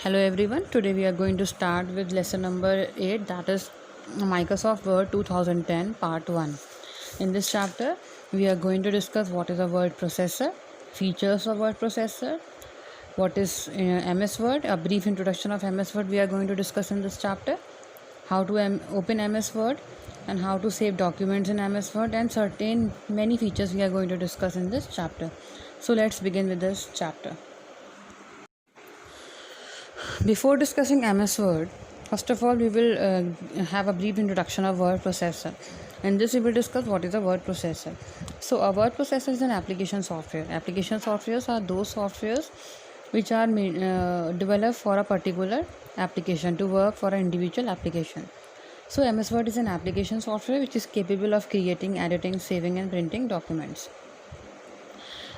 Hello everyone. Today we are going to start with lesson number 8, that is Microsoft Word 2010 part 1. In this chapter we are going to discuss what is a word processor, features of word processor, what is MS Word, a brief introduction of MS Word we are going to discuss in this chapter, how to open MS Word and how to save documents in MS Word, and certain many features we are going to discuss in this chapter. So let's begin with this chapter. Before discussing MS Word, first of all, we will have a brief introduction of word processor. In this, we will discuss what is a word processor. So, a word processor is an application software. Application softwares are those softwares which are developed for a particular application to work for an individual application. So, MS Word is an application software which is capable of creating, editing, saving, and printing documents.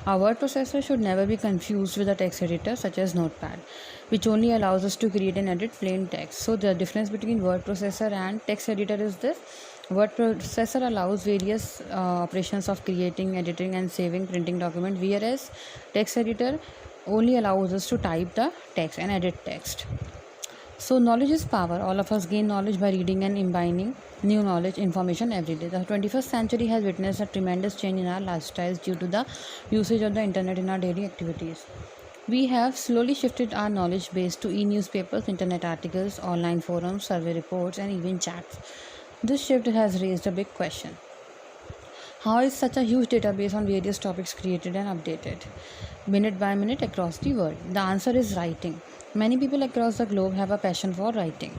A word processor should never be confused with a text editor such as Notepad, which only allows us to create and edit plain text. So the difference between word processor and text editor is this: word processor allows various operations of creating, editing, and saving printing document, whereas text editor only allows us to type the text and edit text. So knowledge is power. All of us gain knowledge by reading and imbibing new knowledge, information every day. The 21st century has witnessed a tremendous change in our lifestyles due to the usage of the internet in our daily activities. We have slowly shifted our knowledge base to e-newspapers, internet articles, online forums, survey reports, and even chats. This shift has raised a big question. How is such a huge database on various topics created and updated, minute by minute, across the world? The answer is writing. Many people across the globe have a passion for writing.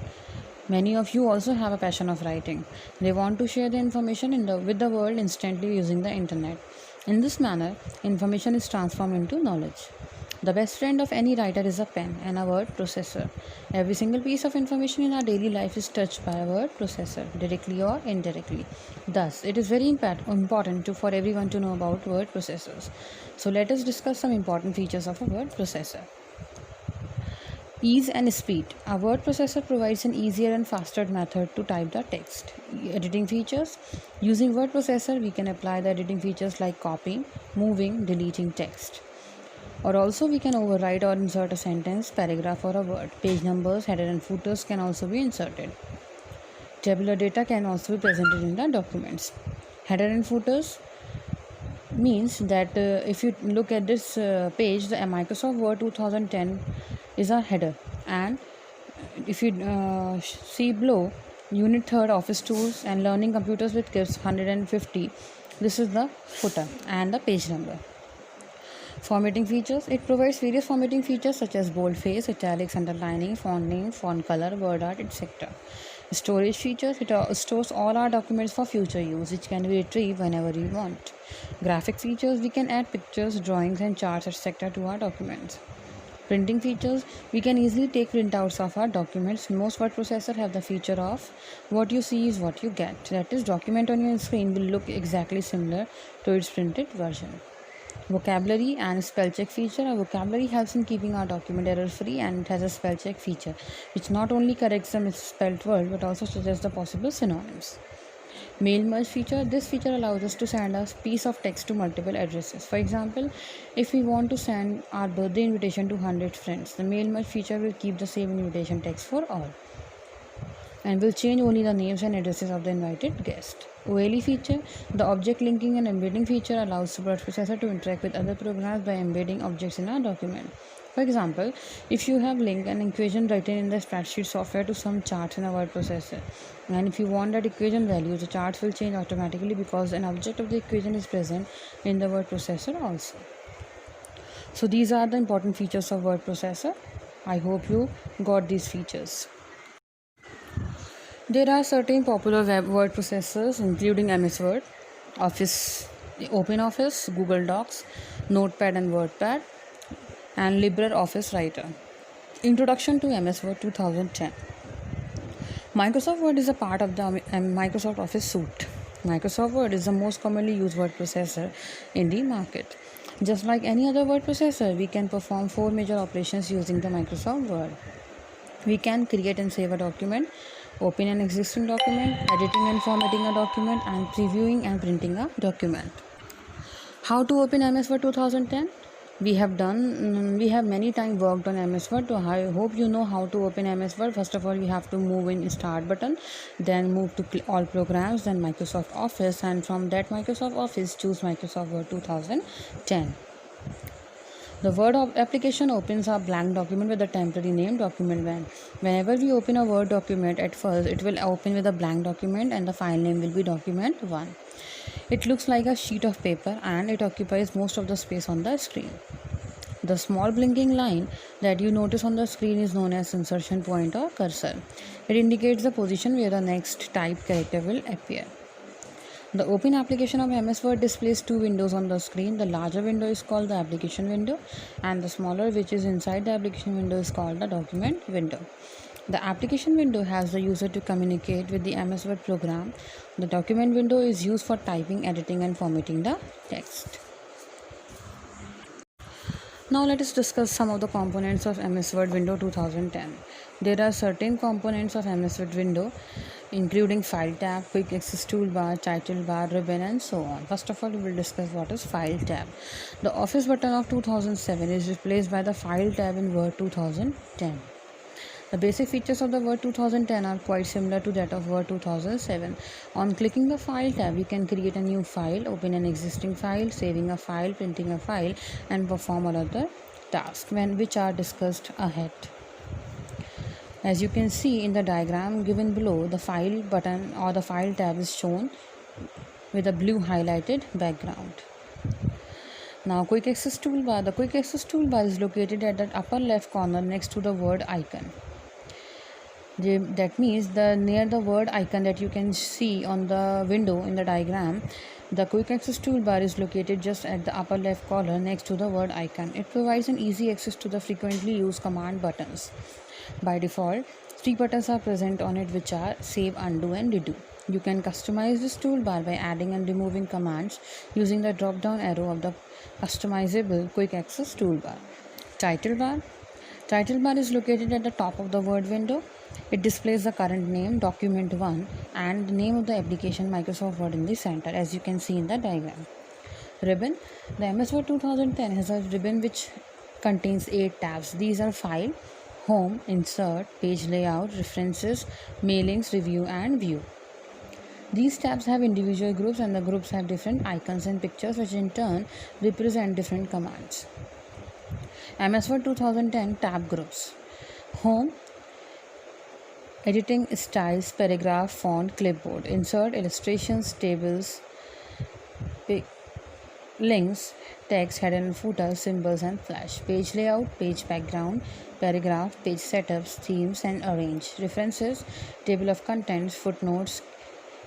Many of you also have a passion of writing. They want to share the information with the world instantly using the internet. In this manner, information is transformed into knowledge. The best friend of any writer is a pen and a word processor. Every single piece of information in our daily life is touched by a word processor, directly or indirectly. Thus, it is very important for everyone to know about word processors. So let us discuss some important features of a word processor. Ease and speed. A word processor provides an easier and faster method to type the text. Editing features. Using word processor, we can apply the editing features like copying, moving, deleting text. Or also we can overwrite or insert a sentence, paragraph, or a word. Page numbers, header and footers can also be inserted. Tabular data can also be presented in the documents. Header and footers means that if you look at this page, the Microsoft Word 2010 is a header, and if you see below, Unit 3rd Office Tools and Learning Computers with Kids 150, this is the footer and the page number. Formatting features. It provides various formatting features such as boldface, italics, underlining, font name, font color, word art, etc. Storage features. It stores all our documents for future use, which can be retrieved whenever we want. Graphic features. We can add pictures, drawings, and charts, etc. to our documents. Printing features. We can easily take printouts of our documents. Most word processors have the feature of what you see is what you get. That is, document on your screen will look exactly similar to its printed version. Vocabulary and spell check feature. Our vocabulary helps in keeping our document error free, and it has a spell check feature which not only corrects the misspelled word but also suggests the possible synonyms. Mail merge feature. This feature allows us to send a piece of text to multiple addresses. For example, if we want to send our birthday invitation to 100 friends, the mail merge feature will keep the same invitation text for all and will change only the names and addresses of the invited guest. OLE feature. The object linking and embedding feature allows the word processor to interact with other programs by embedding objects in a document. For example, if you have linked an equation written in the spreadsheet software to some charts in a word processor, and if you want that equation value, the charts will change automatically because an object of the equation is present in the word processor also. So these are the important features of word processor. I hope you got these features. There are certain popular web word processors including MS Word, Office, OpenOffice, Google Docs, Notepad and WordPad, and LibreOffice Writer. Introduction to MS Word 2010. Microsoft Word is a part of the Microsoft Office suite. Microsoft Word is the most commonly used word processor in the market. Just like any other word processor, we can perform 4 major operations using the Microsoft Word. We can create and save a document, open an existing document, editing and formatting a document, and previewing and printing a document. How to open MS Word 2010? We have many time worked on MS Word, so I hope you know how to open MS Word. First of all, you have to move in start button, then move to all programs, then Microsoft Office, and from that Microsoft Office choose Microsoft Word 2010. The Word application opens a blank document with a temporary name document1. Whenever we open a Word document, at first it will open with a blank document and the file name will be document1. It looks like a sheet of paper and it occupies most of the space on the screen. The small blinking line that you notice on the screen is known as insertion point or cursor. It indicates the position where the next typed character will appear. The open application of MS Word displays two windows on the screen. The larger window is called the application window and the smaller, which is inside the application window, is called the document window. The application window has the user to communicate with the MS Word program. The document window is used for typing, editing and formatting the text. Now let us discuss some of the components of MS Word Window 2010. There are certain components of MS Word Window including File tab, Quick Access Toolbar, Title bar, Ribbon and so on. First of all, we will discuss what is File tab. The Office button of 2007 is replaced by the File tab in Word 2010. The basic features of the Word 2010 are quite similar to that of Word 2007. On clicking the File tab, you can create a new file, open an existing file, saving a file, printing a file, and perform all other tasks which are discussed ahead. As you can see in the diagram given below, the File button or the File tab is shown with a blue highlighted background. Now, Quick Access Toolbar. The Quick Access Toolbar is located at the upper left corner next to the Word icon. That means near the Word icon that you can see on the window in the diagram, the Quick Access Toolbar is located just at the upper left corner next to the Word icon. It provides an easy access to the frequently used command buttons. By default, 3 buttons are present on it, which are Save, Undo and Redo. You can customize this toolbar by adding and removing commands using the drop-down arrow of the customizable Quick Access Toolbar. Title bar. Title bar is located at the top of the Word window. It displays the current name, Document1, and the name of the application, Microsoft Word, in the center, as you can see in the diagram. Ribbon. The MS Word 2010 has a ribbon which contains 8 tabs. These are File, Home, Insert, Page Layout, References, Mailings, Review, and View. These tabs have individual groups and the groups have different icons and pictures which in turn represent different commands. MS Word 2010 tab groups. Home, Editing, Styles, Paragraph, Font, Clipboard. Insert, Illustrations, Tables, Links, Text, Header and Footer, Symbols and Flash. Page Layout, Page Background, Paragraph, Page Setups, Themes and Arrange. References, Table of Contents, Footnotes,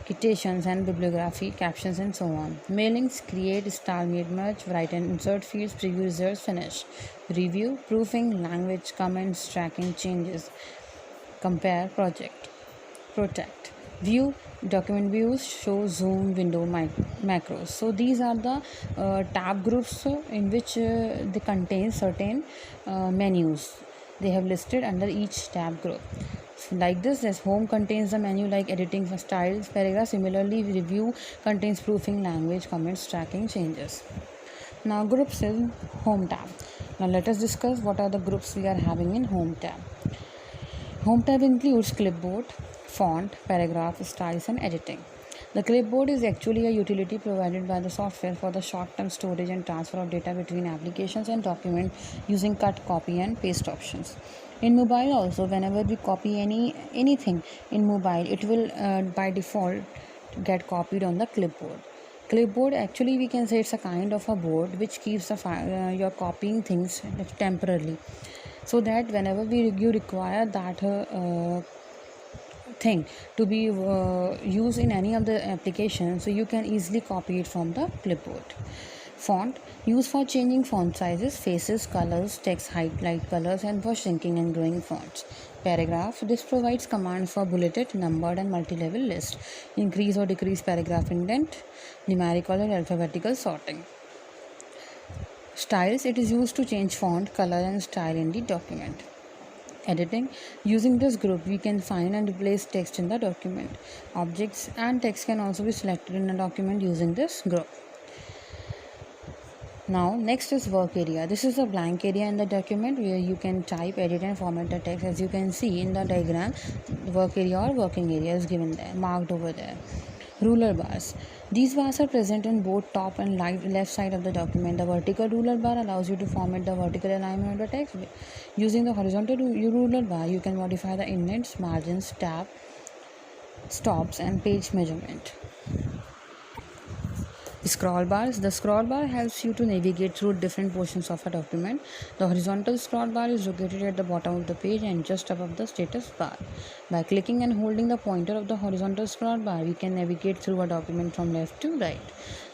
Citations and Bibliography, Captions and so on. Mailings, Create, Style, Made, Merge, Write and Insert Fields, Preview, Results, Finish. Review, Proofing, Language, Comments, Tracking, Changes. Compare, Protect. View, document views, show, zoom, window, macros. So these are the tab groups in which they contain certain menus. They have listed under each tab group. Like this, Home contains the menu like editing for styles, paragraph. Similarly, Review contains proofing, language, comments, tracking, changes. Now groups in Home tab. Now let us discuss what are the groups we are having in Home tab. Home tab includes Clipboard, Font, Paragraph, Styles and Editing. The Clipboard is actually a utility provided by the software for the short-term storage and transfer of data between applications and documents using cut, copy and paste options. In mobile also, whenever we copy anything in mobile, it will by default get copied on the clipboard. Clipboard, actually we can say it's a kind of a board which keeps the you're copying things temporarily, so that whenever you require that thing to be used in any of the applications, so you can easily copy it from the clipboard. Font, used for changing font sizes, faces, colors, text height, light colors and for shrinking and growing fonts. Paragraph, this provides commands for bulleted, numbered and multi-level list, increase or decrease paragraph indent, numerical or alphabetical sorting. Styles, it is used to change font, color and style in the document. Editing, using this group we can find and replace text in the document. Objects and text can also be selected in a document using this group. Now, next is work area. This is a blank area in the document where you can type, edit, and format the text. As you can see in the diagram, work area or working area is given there, marked over there. Ruler bars. These bars are present in both top and left side of the document. The vertical ruler bar allows you to format the vertical alignment of the text. Using the horizontal ruler bar, you can modify the indents, margins, tab, stops, and page measurement. Scroll bars. The scroll bar helps you to navigate through different portions of a document. The horizontal scroll bar is located at the bottom of the page and just above the status bar. By clicking and holding the pointer of the horizontal scroll bar, we can navigate through a document from left to right.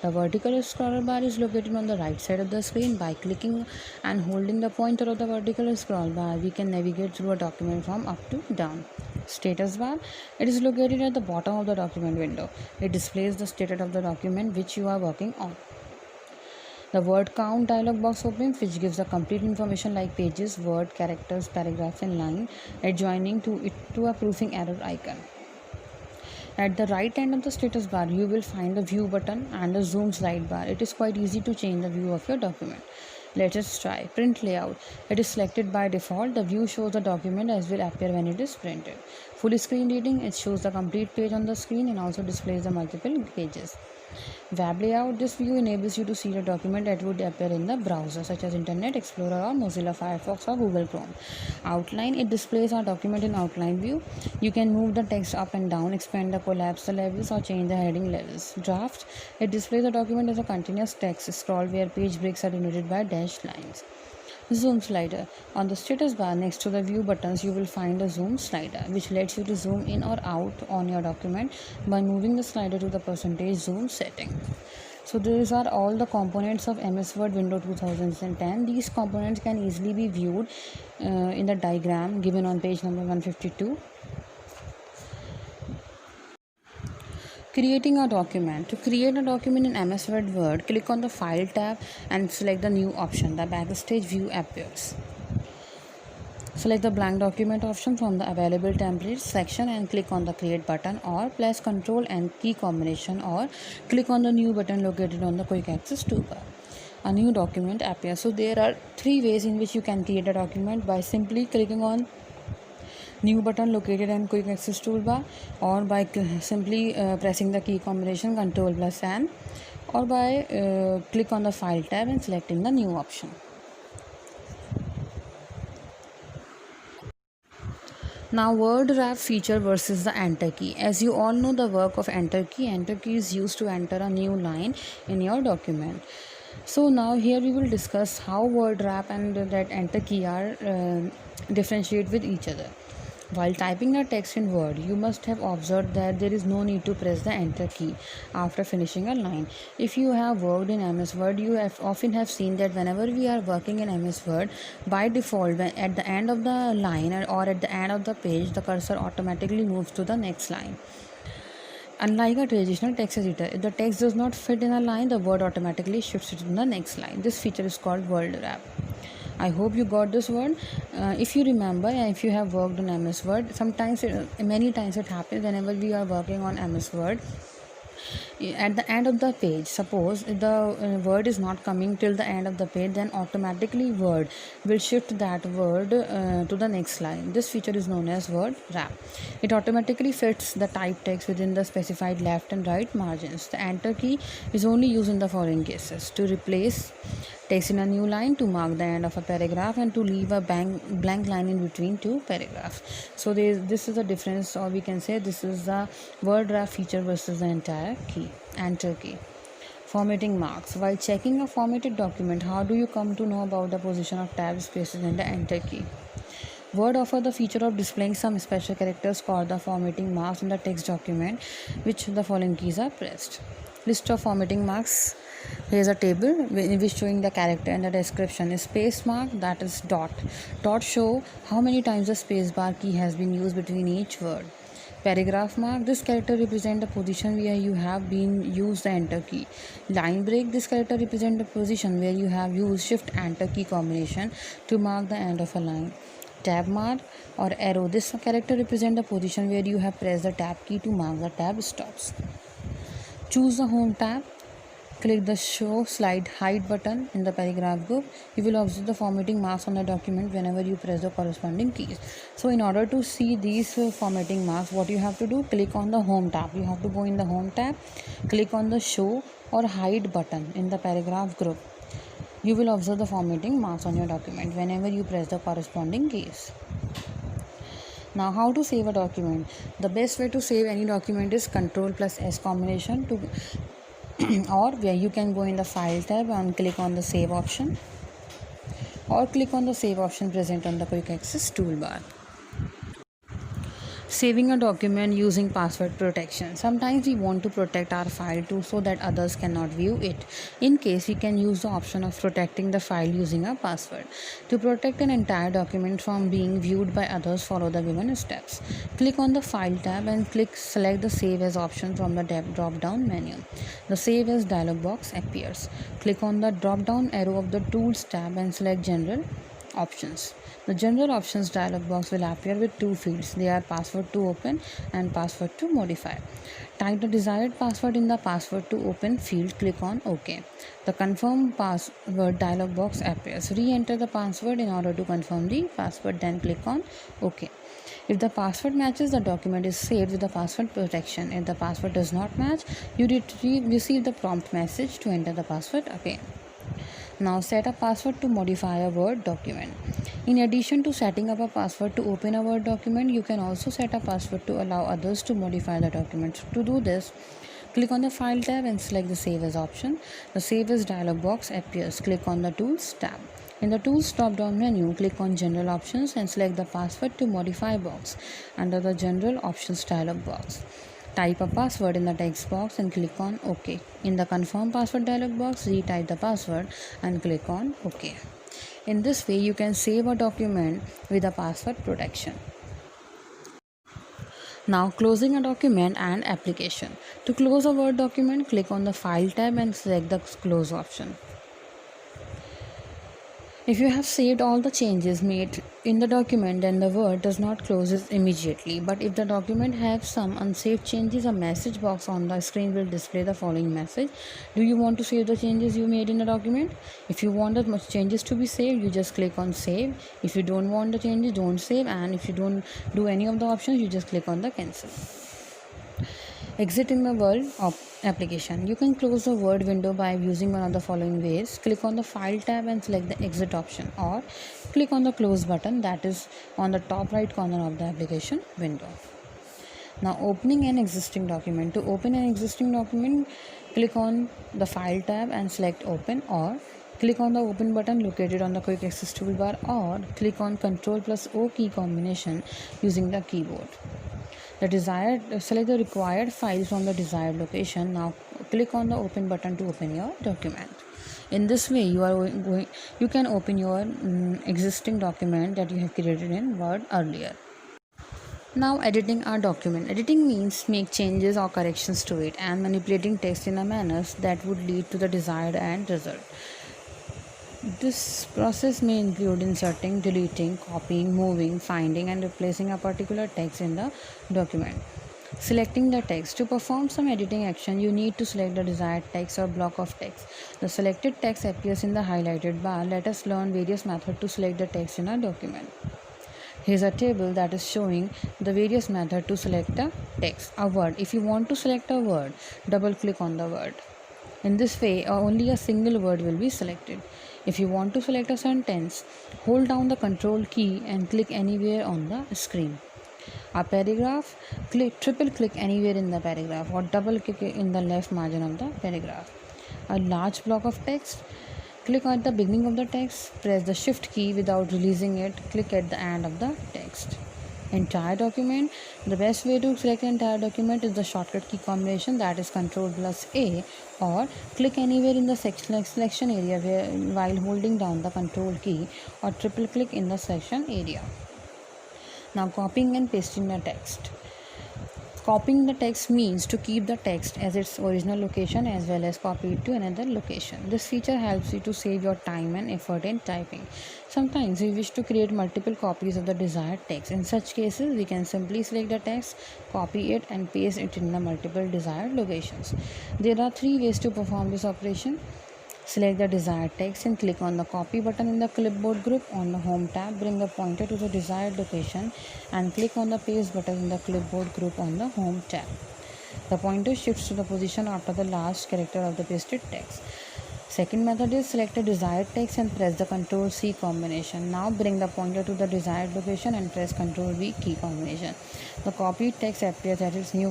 The vertical scroll bar is located on the right side of the screen. By clicking and holding the pointer of the vertical scroll bar, we can navigate through a document from up to down. Status bar. It is located at the bottom of the document window. It displays the status of the document which you are working on. The word count dialog box opens, which gives the complete information like pages, word, characters, paragraphs, and line. Adjoining to it to a proofing error icon. At the right end of the status bar, you will find the view button and the zoom slide bar. It is quite easy to change the view of your document. Let us try. Print layout. It is selected by default. The view shows the document as will appear when it is printed. Full screen reading. It shows the complete page on the screen and also displays the multiple pages. Web layout. This view enables you to see the document that would appear in the browser such as Internet Explorer or Mozilla Firefox or Google Chrome. Outline. It displays our document in outline view. You can move the text up and down, expand the collapse the levels or change the heading levels. Draft. It displays the document as a continuous text scroll where page breaks are denoted by dashed lines. Zoom slider. On the status bar next to the view buttons, you will find a zoom slider which lets you to zoom in or out on your document by moving the slider to the percentage zoom setting. So these are all the components of MS Word Windows 2010. These components can easily be viewed in the diagram given on page number 152. Creating a document. To create a document in MS Word, click on the File tab and select the New option. The Backstage view appears. Select the blank document option from the available templates section and click on the Create button, or press Ctrl and key combination, or click on the New button located on the Quick Access toolbar. A new document appears. So there are three ways in which you can create a document: by simply clicking on New button located in Quick Access toolbar, or by simply pressing the key combination Ctrl plus N, or by click on the File tab and selecting the New option. Now, word wrap feature versus the enter key. As you all know the work of enter key is used to enter a new line in your document. So now here we will discuss how word wrap and that enter key are differentiate with each other. While typing a text in Word, you must have observed that there is no need to press the enter key after finishing a line. If you have worked in MS Word, you often have seen that whenever we are working in MS Word, by default, at the end of the line or at the end of the page, the cursor automatically moves to the next line. Unlike a traditional text editor, if the text does not fit in a line, the word automatically shifts it to the next line. This feature is called word wrap. I hope you got this word. If you remember, if you have worked on MS Word, many times it happens whenever we are working on MS Word. At the end of the page, suppose if the word is not coming till the end of the page, then automatically Word will shift that word to the next line. This feature is known as word wrap. It automatically fits the type text within the specified left and right margins. The enter key is only used in the following cases: to replace text in a new line, to mark the end of a paragraph, and to leave a blank line in between two paragraphs. So this is the difference, or we can say this is the word wrap feature versus the enter key. Formatting marks. While checking a formatted document, how do you come to know about the position of tab spaces in the enter key? Word offers the feature of displaying some special characters called the formatting marks in the text document, which the following keys are pressed. List of formatting marks. Here is a table in which showing the character and the description. A space mark, that is dot. Dot show how many times the space bar key has been used between each word. Paragraph mark, this character represents the position where you have been used the enter key. Line break, this character represents the position where you have used shift enter key combination to mark the end of a line. Tab mark or arrow, this character represents the position where you have pressed the tab key to mark the tab stops. Choose the home tab. Click the Show Slide Hide button in the paragraph group. You will observe the formatting marks on the document whenever you press the corresponding keys. So in order to see these formatting marks, what you have to do, click on the Home tab. You have to go in the Home tab, click on the Show or Hide button in the paragraph group. You will observe the formatting marks on your document whenever you press the corresponding keys. Now, how to save a document? The best way to save any document is Ctrl+S combination to or where you can go in the File tab and click on the Save option, or click on the Save option present on the Quick Access toolbar. Saving a document using password protection. Sometimes we want to protect our file too so that others cannot view it. In case, we can use the option of protecting the file using a password. To protect an entire document from being viewed by others, follow the given steps. Click on the File tab and select the Save As option from the drop down menu. The Save As dialog box appears. Click on the drop down arrow of the Tools tab and select General Options. The General Options dialog box will appear with two fields. They are Password to Open and Password to Modify. Type the desired password in the Password to Open field. Click on OK. The Confirm Password dialog box appears. Re-enter the password in order to confirm the password, then click on OK. If the password matches, the document is saved with the password protection. If the password does not match, you receive the prompt message to enter the password again. Now set a password to modify a Word document. In addition to setting up a password to open a Word document, you can also set a password to allow others to modify the document. To do this, click on the File tab and select the Save As option. The Save As dialog box appears. Click on the Tools tab. In the Tools drop-down menu, click on General Options and select the Password to Modify box under the General Options dialog box. Type a password in the text box and click on OK. In the Confirm Password dialog box, retype the password and click on OK. In this way, you can save a document with a password protection. Now, closing a document and application. To close a Word document, click on the File tab and select the Close option. If you have saved all the changes made in the document, then the Word does not close immediately. But if the document has some unsaved changes, a message box on the screen will display the following message. Do you want to save the changes you made in the document? If you want the changes to be saved, you just click on Save. If you don't want the changes, don't save. And if you don't do any of the options, you just click on the Cancel. Exit in the Word application. You can close the Word window by using one of the following ways. Click on the File tab and select the Exit option, or click on the Close button that is on the top right corner of the application window. Now, opening an existing document. To open an existing document, click on the File tab and select Open, or click on the Open button located on the Quick Access toolbar, or click on Ctrl+O key combination using the keyboard. Select the required file from the desired location. Now click on the Open button to open your document. In this way, you can open your existing document that you have created in Word earlier. Now, editing our document. Editing means make changes or corrections to it and manipulating text in a manner that would lead to the desired end result. This process may include inserting, deleting, copying, moving, finding, and replacing a particular text in the document. Selecting the text. To perform some editing action, you need to select the desired text or block of text. The selected text appears in the highlighted bar. Let us learn various methods to select the text in a document. Here's a table that is showing the various methods to select a text. A word. If you want to select a word, double click on the word. In this way, only a single word will be selected. If you want to select a sentence, hold down the Control key and click anywhere on the screen. A paragraph, triple click anywhere in the paragraph or double click in the left margin of the paragraph. A large block of text, click at the beginning of the text, press the Shift key without releasing it, click at the end of the text. Entire document. The best way to select the entire document is the shortcut key combination, that is Ctrl+A, or click anywhere in the selection area while holding down the Control key, or triple click in the selection area. Now, copying and pasting the text. Copying the text means to keep the text as its original location as well as copy it to another location. This feature helps you to save your time and effort in typing. Sometimes we wish to create multiple copies of the desired text. In such cases, we can simply select the text, copy it and paste it in the multiple desired locations. There are three ways to perform this operation. Select the desired text and click on the copy button in the clipboard group. On the home tab, bring the pointer to the desired location and click on the paste button in the clipboard group on the home tab. The pointer shifts to the position after the last character of the pasted text. Second method is select a desired text and press the Ctrl C combination. Now bring the pointer to the desired location and press Ctrl V key combination. The copied text appears at its new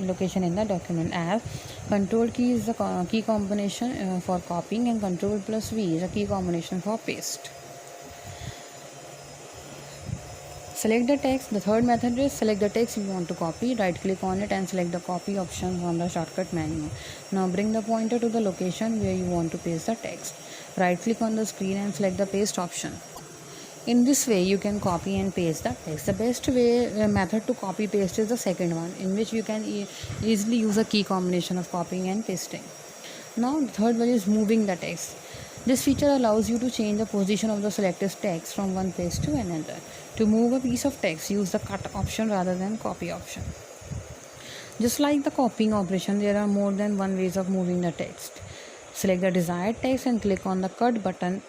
location in the document as Ctrl key is the key combination for copying and Ctrl plus V is a key combination for paste. Select the text. The third method is select the text you want to copy, right click on it and select the copy option from the shortcut menu. Now bring the pointer to the location where you want to paste the text. Right click on the screen and select the paste option. In this way you can copy and paste the text. The best method to copy paste is the second one, in which you can easily use a key combination of copying and pasting. Now the third one is moving the text. This feature allows you to change the position of the selected text from one place to another. To move a piece of text, use the cut option rather than copy option. Just like the copying operation, there are more than one ways of moving the text. Select the desired text and click on the cut button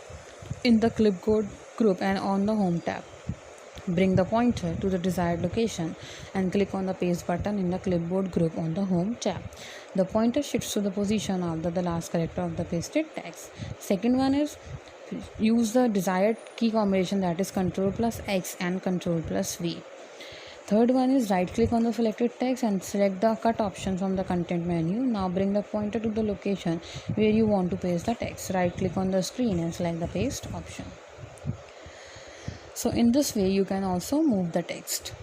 in the clipboard group and on the home tab. Bring the pointer to the desired location and click on the paste button in the clipboard group on the home tab. The pointer shifts to the position after the last character of the pasted text. Second one is use the desired key combination, that is Ctrl plus X and Ctrl plus V. Third one is right click on the selected text and select the cut option from the content menu. Now bring the pointer to the location where you want to paste the text. Right click on the screen and select the paste option. So in this way you can also move the text.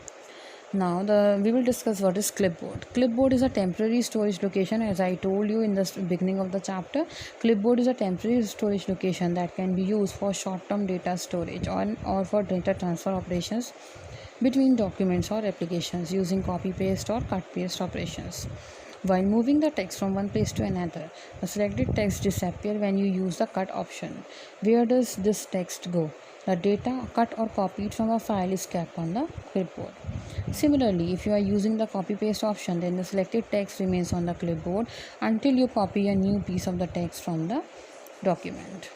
Now we will discuss what is clipboard. Clipboard is a temporary storage location. As I told you in the beginning of the chapter, clipboard is a temporary storage location that can be used for short-term data storage or for data transfer operations between documents or applications using copy paste or cut paste operations. While moving the text from one place to another, the selected text disappears when you use the cut option. Where does this text go? The data cut or copied from a file is kept on the clipboard. Similarly, if you are using the copy paste option, then the selected text remains on the clipboard until you copy a new piece of the text from the document.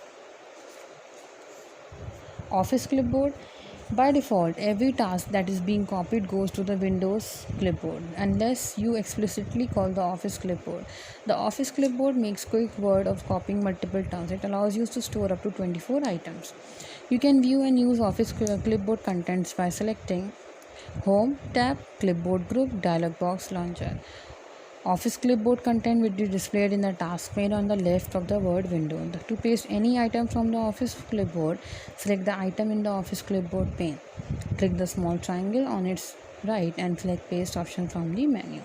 Office clipboard. By default, every task that is being copied goes to the Windows clipboard unless you explicitly call the Office clipboard. The Office clipboard makes quick work of copying multiple tasks. It allows you to store up to 24 items. You can view and use Office clipboard contents by selecting Home tab, Clipboard Group, Dialog Box Launcher. Office clipboard content will be displayed in the task pane on the left of the Word window. To paste any item from the Office clipboard, select the item in the Office clipboard pane. Click the small triangle on its right and select Paste option from the menu.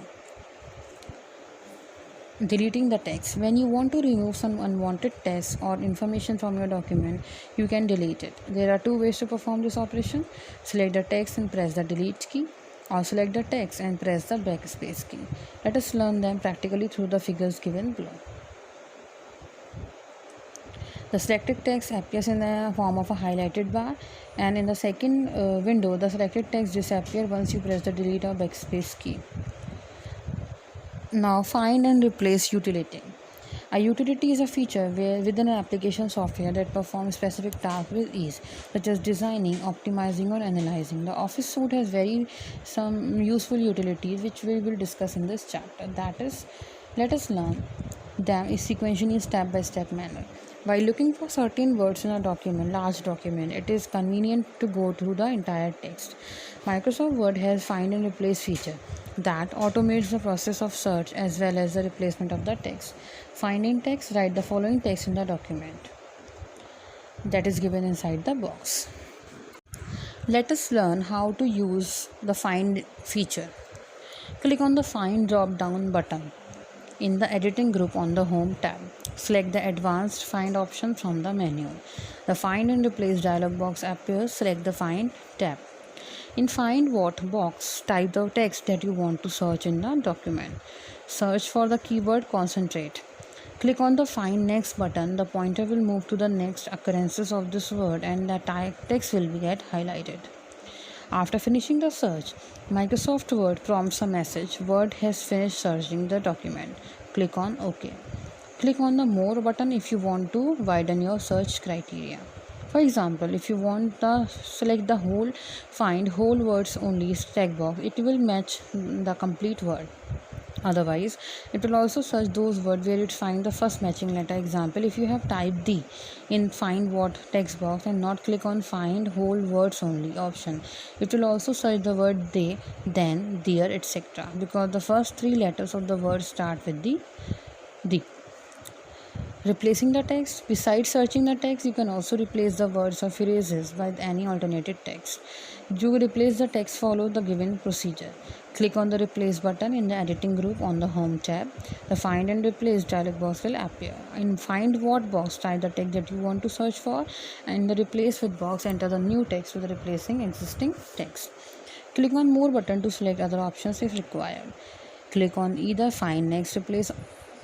Deleting the text. When you want to remove some unwanted text or information from your document, you can delete it. There are two ways to perform this operation. Select the text and press the delete key, or select the text and press the backspace key. Let us learn them practically through the figures given below. The selected text appears in the form of a highlighted bar, and in the second window, the selected text disappears once you press the delete or backspace key. Now, find and replace utility. A utility is a feature within an application software that performs specific tasks with ease, such as designing, optimizing, or analyzing. The Office suite has some useful utilities which we will discuss in this chapter. That is, let us learn them in sequentially step-by-step manner. While looking for certain words in a large document, it is convenient to go through the entire text. Microsoft Word has find and replace feature that automates the process of search as well as the replacement of the text. Finding text, write the following text in the document that is given inside the box. Let us learn how to use the find feature. Click on the find drop down button in the editing group on the home tab. Select the advanced find option from the menu. The find and replace dialog box appears. Select the find tab. In Find What box, type the text that you want to search in the document. Search for the keyword concentrate. Click on the Find Next button. The pointer will move to the next occurrences of this word and the text will get highlighted. After finishing the search, Microsoft Word prompts a message: Word has finished searching the document. Click on OK. Click on the More button if you want to widen your search criteria. For example, if you want to select the whole Find Whole Words Only checkbox, it will match the complete word. Otherwise, it will also search those words where it finds the first matching letter. Example, if you have typed D in Find What text box and not click on Find Whole Words Only option, it will also search the word they, then, their, etc. because the first three letters of the word start with the D. Replacing the text. Besides searching the text, you can also replace the words or phrases with any alternative text. To replace the text, follow the given procedure. Click on the Replace button in the editing group on the Home tab. The Find and Replace dialog box will appear. In Find What box, type the text that you want to search for, and in the Replace with box, enter the new text with replacing existing text. Click on More button to select other options if required. Click on either Find Next,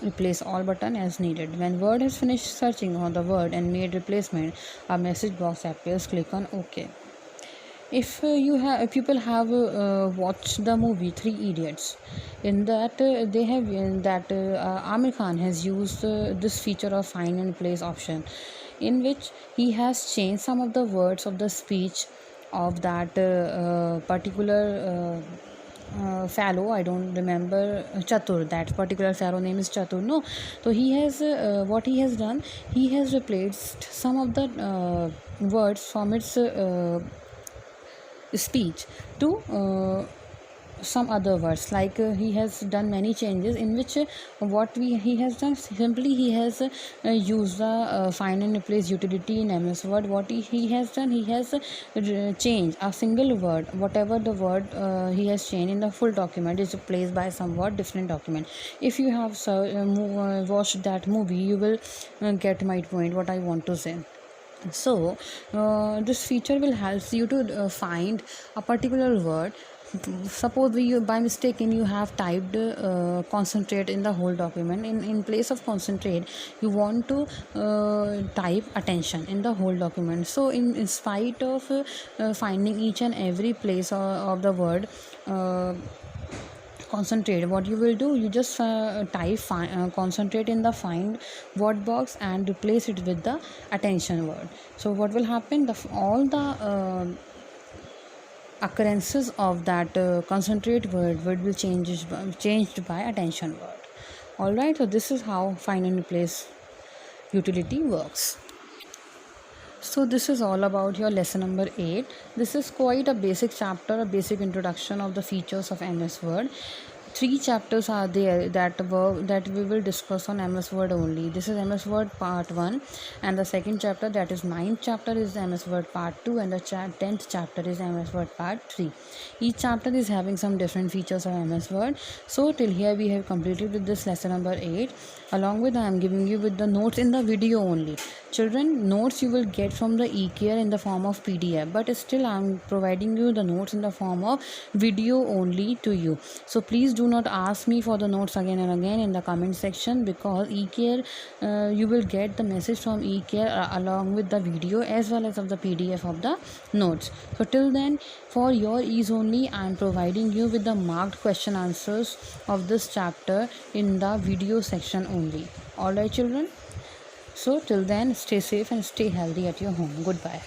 Replace all button as needed. When Word has finished searching on the word and made replacement, a message box appears. Click on OK. If people have watched the movie Three Idiots, in that Amir Khan has used this feature of Find and Replace option, in which he has changed some of the words of the speech of that particular fellow. I don't remember Chatur. That particular fellow name is Chatur. No, so he has what he has done. He has replaced some of the words from its speech to some other words. Like he has done many changes in which he has done simply he has used the Find and Replace utility in MS Word. What he has done, he has changed a single word. Whatever the word he has changed in the full document is replaced by some word different document. If you have watched that movie, you will get my point what I want to say. So this feature will help you to find a particular word. Suppose by mistake you have typed concentrate in the whole document. In place of concentrate, you want to type attention in the whole document. So in spite of finding each and every place of the word concentrate, what you will do, you just type concentrate in the Find Word box and replace it with the attention word. So what will happen, all the occurrences of that concentrate word will changed by attention word. Alright, so this is how Find and Replace utility works. So this is all about your lesson number 8. This is quite a basic chapter, a basic introduction of the features of MS Word. 3 chapters are there that we will discuss on MS Word only. This is MS Word part 1, and the second chapter, that is 9th chapter, is MS Word part 2, and the 10th chapter is MS Word part 3. Each chapter is having some different features of MS Word. So till here we have completed with this lesson number 8. Along with I am giving you with the notes in the video only. Children, notes you will get from the eCare in the form of PDF, but still I am providing you the notes in the form of video only to you. So please do not ask me for the notes again and again in the comment section, because eCare you will get the message from eCare along with the video as well as of the PDF of the notes. So till then, for your ease only, I am providing you with the marked question answers of this chapter in the video section only. Alright children, so till then, stay safe and stay healthy at your home. Goodbye.